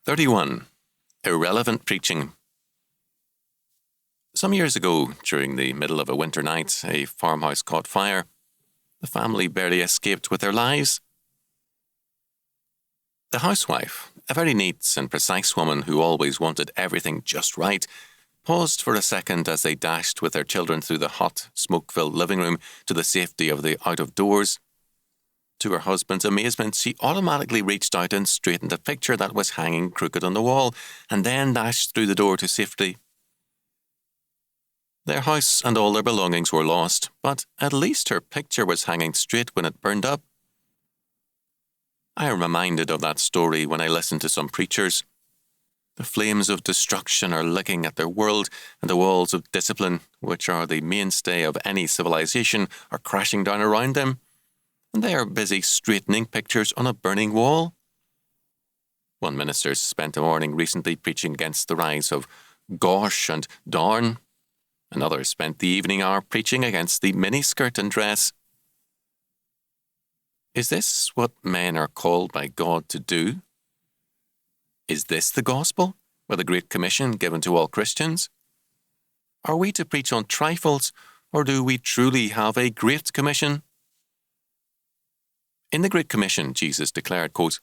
31. Irrelevant preaching. Some years ago, during the middle of a winter night, a farmhouse caught fire. The family barely escaped with their lives. The housewife, a very neat and precise woman who always wanted everything just right, paused for a second as they dashed with their children through the hot, smoke-filled living room to the safety of the out-of-doors. To her husband's amazement, she automatically reached out and straightened a picture that was hanging crooked on the wall, and then dashed through the door to safety. Their house and all their belongings were lost, but at least her picture was hanging straight when it burned up. I am reminded of that story when I listen to some preachers. The flames of destruction are licking at their world, and the walls of discipline, which are the mainstay of any civilization, are crashing down around them, and they are busy straightening pictures on a burning wall. One minister spent a morning recently preaching against the rise of gauche and darn. Another spent the evening hour preaching against the miniskirt and dress. Is this what men are called by God to do? Is this the gospel, or the Great Commission given to all Christians? Are we to preach on trifles, or do we truly have a Great Commission? In the Great Commission, Jesus declared, quote,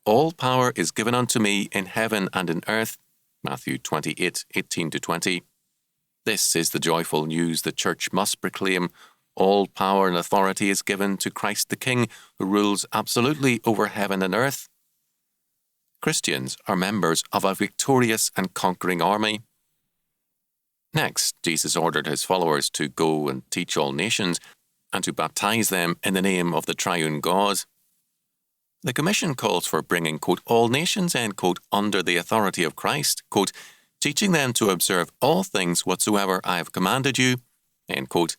"All power is given unto me in heaven and in earth," Matthew 28:18-20. This is the joyful news the Church must proclaim. All power and authority is given to Christ the King, who rules absolutely over heaven and earth. Christians are members of a victorious and conquering army. Next, Jesus ordered his followers to go and teach all nations, and to baptize them in the name of the triune God. The commission calls for bringing, quote, all nations, end quote, under the authority of Christ, quote, teaching them to observe all things whatsoever I have commanded you, end quote.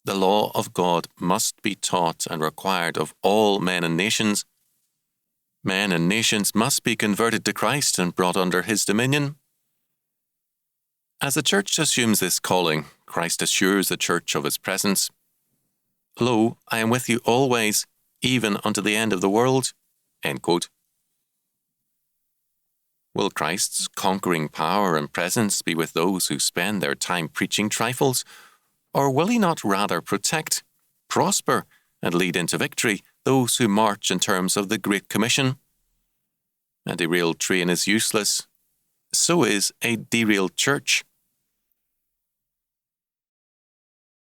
The law of God must be taught and required of all men and nations. Men and nations must be converted to Christ and brought under his dominion. As the Church assumes this calling, Christ assures the Church of his presence. Lo, I am with you always, even unto the end of the world, end quote. Will Christ's conquering power and presence be with those who spend their time preaching trifles? Or will he not rather protect, prosper, and lead into victory those who march in terms of the Great Commission? A derailed train is useless. So is a derailed church.